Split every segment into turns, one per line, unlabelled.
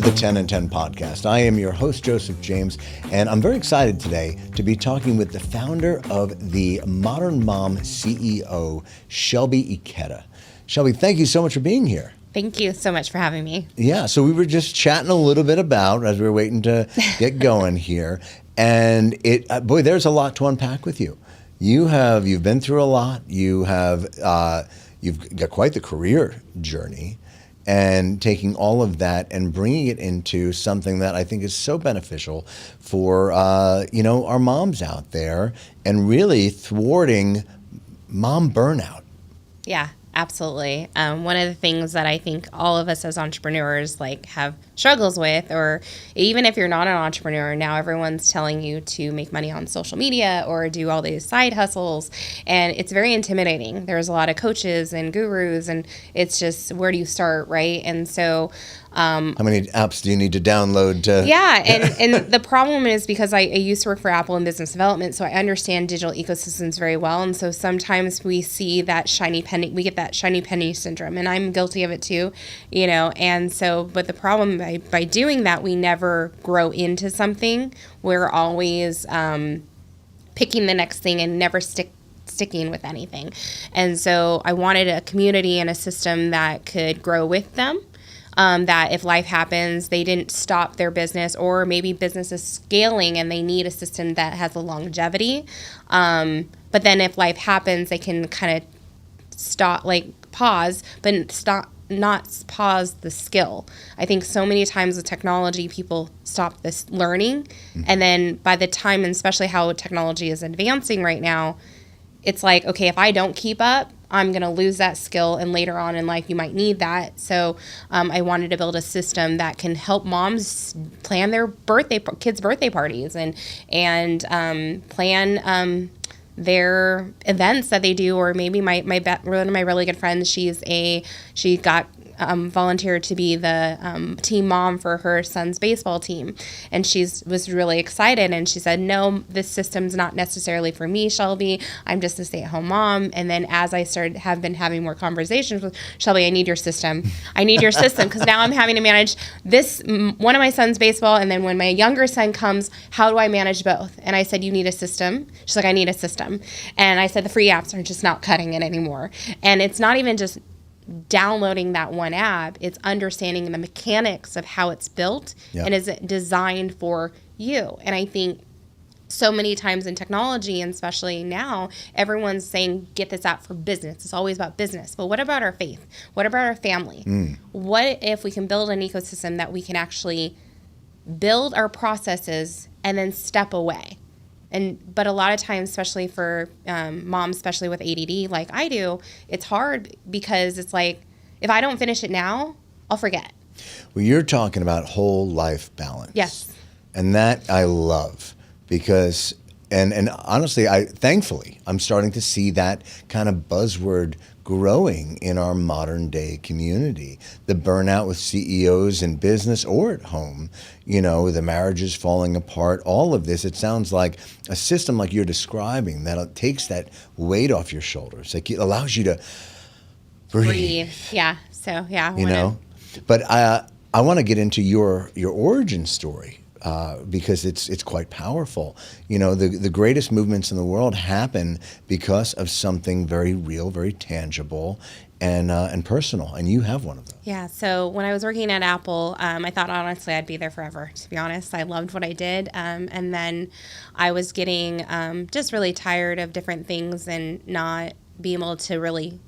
the 10 and 10 podcast. I am your host, Joseph James, and I'm very excited today to be talking with the founder of the Modern Mom CEO, Shelby IKeda. Shelby, thank you so much for being here.
Thank you so much for having me.
Yeah, so we were just chatting a little bit about, as we were waiting to get going here, and boy, there's a lot to unpack with you. You've been through a lot. You've got quite the career journey, and taking all of that and bringing it into something that I think is so beneficial for our moms out there, and really thwarting mom burnout.
Yeah, absolutely. One of the things that I think all of us as entrepreneurs have struggles with, or even if you're not an entrepreneur, now everyone's telling you to make money on social media or do all these side hustles, and it's very intimidating. There's a lot of coaches and gurus, and it's just, where do you start, right? And so
how many apps do you need to download to?
Yeah, and the problem is, because I used to work for Apple in business development, so I understand digital ecosystems very well, and so sometimes we see that shiny penny, we get that shiny penny syndrome, and I'm guilty of it too, and so, but the problem by doing that, we never grow into something. We're always picking the next thing and never sticking with anything. And so I wanted a community and a system that could grow with them. That if life happens, they didn't stop their business, or maybe business is scaling and they need a system that has a longevity. But then if life happens, they can kind of pause, but not pause the skill. I think so many times with technology, people stop this learning. Mm-hmm. And then by the time, and especially how technology is advancing right now, it's like, okay, if I don't keep up, I'm going to lose that skill, and later on in life, you might need that. So I wanted to build a system that can help moms plan their kids' birthday parties and plan their events that they do. Or maybe one of my really good friends, she got volunteered to be the team mom for her son's baseball team, and was really excited, and she said, no, this system's not necessarily for me, Shelby. I'm just a stay-at-home mom. And then as I have been having more conversations with Shelby, I need your system. I need your system, because now I'm having to manage one of my son's baseball, and then when my younger son comes, how do I manage both? And I said, you need a system. She's like, I need a system. And I said, the free apps are just not cutting it anymore. And it's not even just downloading that one app, it's understanding the mechanics of how it's built. Yep. And is it designed for you. And I think so many times in technology, and especially now, everyone's saying, get this app for business. It's always about business. But what about our faith? What about our family? What if we can build an ecosystem that we can actually build our processes and then step away? But a lot of times, especially for moms, especially with ADD like I do, it's hard, because it's like, if I don't finish it now, I'll forget.
Well, you're talking about whole life balance.
Yes.
And that I love, because, and honestly, thankfully, I'm starting to see that kind of buzzword growing in our modern day community. The burnout with CEOs in business or at home, the marriages falling apart, all of this, it sounds like a system like you're describing that takes that weight off your shoulders. Like, it allows you to breathe.
Yeah. So, yeah.
But I want to get into your origin story. Because it's quite powerful. The greatest movements in the world happen because of something very real, very tangible, and personal. And you have one of those.
Yeah. So when I was working at Apple, I thought, honestly, I'd be there forever. To be honest, I loved what I did. And then I was getting just really tired of different things and not being able to really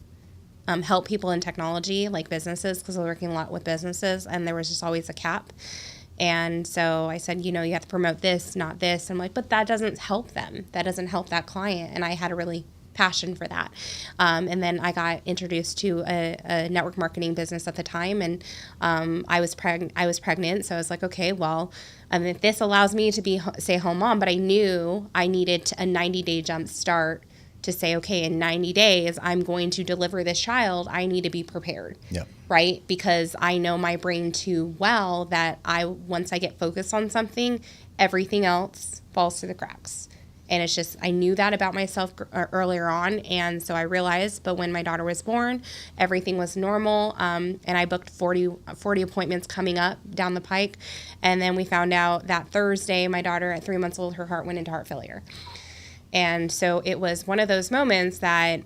help people in technology, like businesses, because I was working a lot with businesses, and there was just always a cap. And so I said, you have to promote this, not this. I'm like, but that doesn't help them. That doesn't help that client. And I had a really passion for that. And then I got introduced to a network marketing business at the time, and I was pregnant. So I was like, okay, well, if this allows me to be stay-at-home mom, but I knew I needed a 90-day jump start to say, okay, in 90 days, I'm going to deliver this child. I need to be prepared. Yeah. Right? Because I know my brain too well that once I get focused on something, everything else falls through the cracks. And it's just, I knew that about myself earlier on. And so I realized, but when my daughter was born, everything was normal. And I booked 40 appointments coming up down the pike. And then we found out that Thursday, my daughter at 3 months old, her heart went into heart failure. And so it was one of those moments that,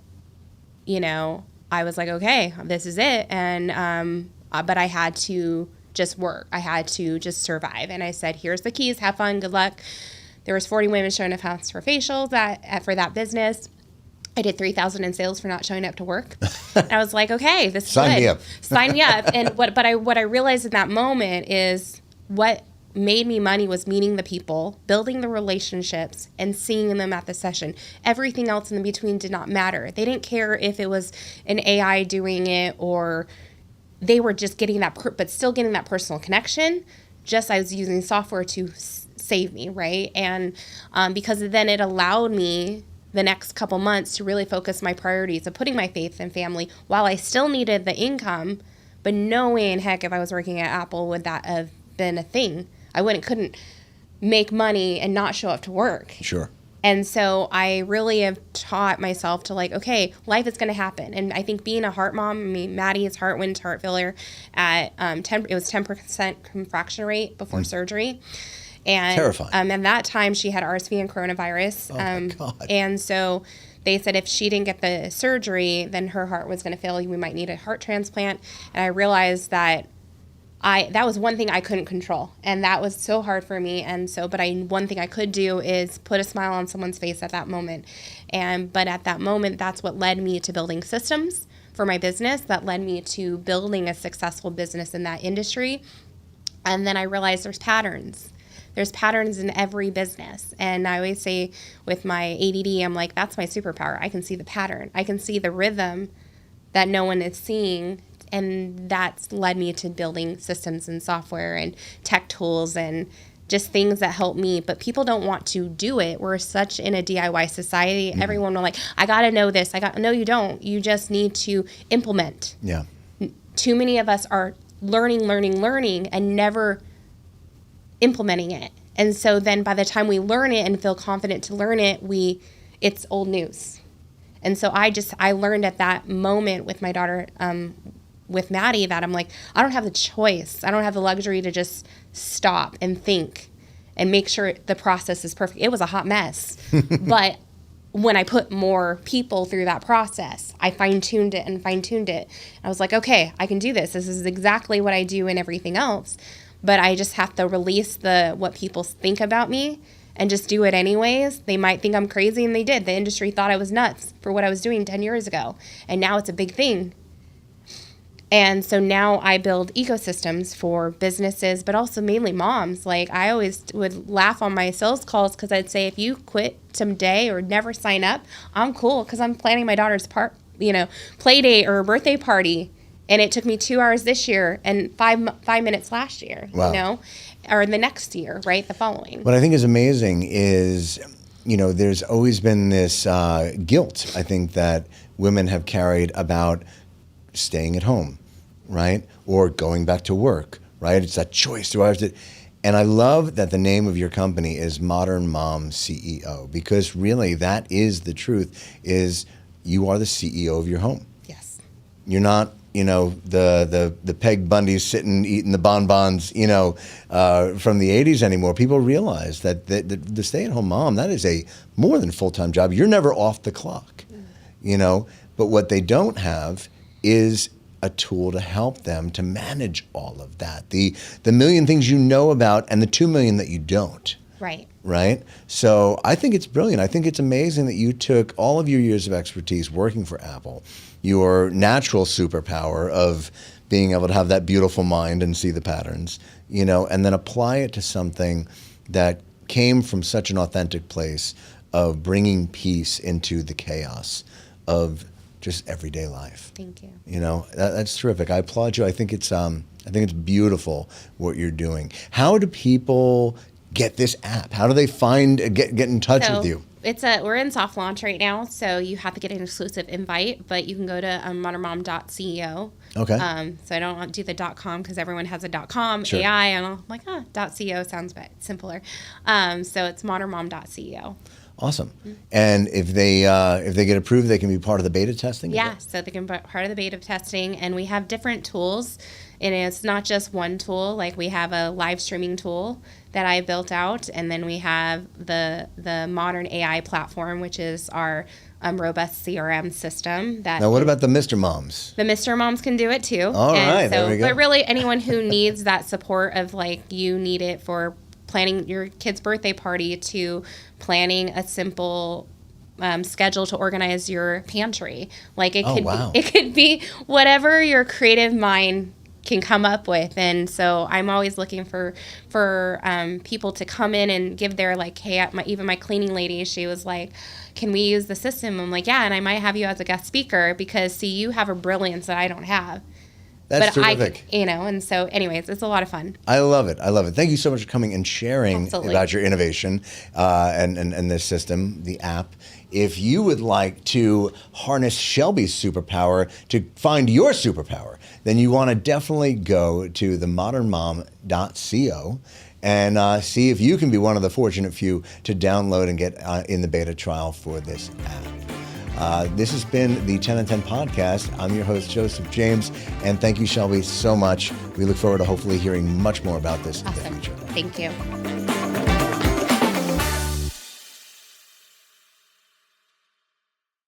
you know, I was like, okay, this is it. And, but I had to just work. I had to just survive. And I said, here's the keys, have fun, good luck. There was 40 women showing up for facials for that business. I did $3,000 in sales for not showing up to work. And I was like, okay, this is
Sign
good.
me up.
Sign me up. And what I realized in that moment is what made me money was meeting the people, building the relationships, and seeing them at the session. Everything else in between did not matter. They didn't care if it was an AI doing it or they were just getting that, but still getting that personal connection. Just I was using software to save me, right? And because then it allowed me the next couple months to really focus my priorities of putting my faith in family while I still needed the income, but no way in heck if I was working at Apple would that have been a thing. I couldn't make money and not show up to work.
Sure.
And so I really have taught myself to like, okay, life is going to happen. And I think being a heart mom, I mean, Maddie's heart went to heart failure at it was 10% contraction rate before surgery. And
terrifying.
And that time she had RSV and coronavirus.
Oh my God.
And so they said if she didn't get the surgery, then her heart was going to fail. We might need a heart transplant. And I realized that that was one thing I couldn't control. And that was so hard for me. And so, one thing I could do is put a smile on someone's face at that moment. But at that moment, that's what led me to building systems for my business. That led me to building a successful business in that industry. And then I realized there's patterns. There's patterns in every business. And I always say with my ADD, I'm like, that's my superpower. I can see the pattern. I can see the rhythm that no one is seeing. And that's led me to building systems and software and tech tools and just things that help me. But people don't want to do it. We're such in a DIY society. Mm-hmm. Everyone will like, I got to know this. No, you don't. You just need to implement.
Yeah.
Too many of us are learning, and never implementing it. And so then by the time we learn it and feel confident to learn it, it's old news. And so I learned at that moment with my daughter, with Maddie, that I'm like, I don't have the choice. I don't have the luxury to just stop and think and make sure the process is perfect. It was a hot mess. But when I put more people through that process, I fine-tuned it. I was like, okay, I can do this. This is exactly what I do in everything else. But I just have to release what people think about me and just do it anyways. They might think I'm crazy, and they did. The industry thought I was nuts for what I was doing 10 years ago. And now it's a big thing. And so now I build ecosystems for businesses, but also mainly moms. Like I always would laugh on my sales calls because I'd say, if you quit today or never sign up, I'm cool because I'm planning my daughter's play date or birthday party. And it took me 2 hours this year and 5 minutes last year,
wow.
Or the next year, right? The following.
What I think is amazing is, there's always been this guilt, I think, that women have carried about staying at home, right? Or going back to work, right? It's that choice. Do I have to? And I love that the name of your company is Modern Mom CEO, because really that is the truth, is you are the CEO of your home.
Yes.
You're not, the Peg Bundys sitting eating the bonbons, from the 80s anymore. People realize that the stay-at-home mom, that is a more than full-time job. You're never off the clock, But what they don't have is a tool to help them to manage all of that. The million things you know about and the 2 million that you don't.
Right.
Right? So I think it's brilliant. I think it's amazing that you took all of your years of expertise working for Apple, your natural superpower of being able to have that beautiful mind and see the patterns, and then apply it to something that came from such an authentic place of bringing peace into the chaos of just everyday life.
Thank you.
That's terrific. I applaud you. I think it's beautiful what you're doing. How do people get this app? How do they get in touch with you?
We're in soft launch right now, so you have to get an exclusive invite, but you can go to modernmom.ceo.
Okay.
So I don't do the .com because everyone has a .com,
sure.
AI, and I'm like, .co sounds simpler. So it's modernmom.ceo.
Awesome. And if they get approved, they can be part of the beta testing?
Yeah, so they can be part of the beta testing, and we have different tools, and it's not just one tool. Like we have a live streaming tool that I built out, and then we have the modern AI platform, which is our robust CRM system.
Now, what about the Mr. Moms?
The Mr. Moms can do it too.
All right, there we go.
But really, anyone who needs that support of like you need it for planning your kid's birthday party to planning a simple schedule to organize your pantry. Like it could be whatever your creative mind can come up with. And so I'm always looking for people to come in and give their like, hey, even my cleaning lady, she was like, can we use the system? I'm like, yeah, and I might have you as a guest speaker because see, you have a brilliance that I don't have.
That's terrific.
And so anyways, it's a lot of fun.
I love it. Thank you so much for coming and sharing
Absolutely.
About your innovation and this system, the app. If you would like to harness Shelby's superpower to find your superpower, then you want to definitely go to themodernmom.co and see if you can be one of the fortunate few to download and get in the beta trial for this app. This has been the 10 and 10 podcast. I'm your host, Joseph James, and thank you, Shelby, so much. We look forward to hopefully hearing much more about this in the future.
Thank you.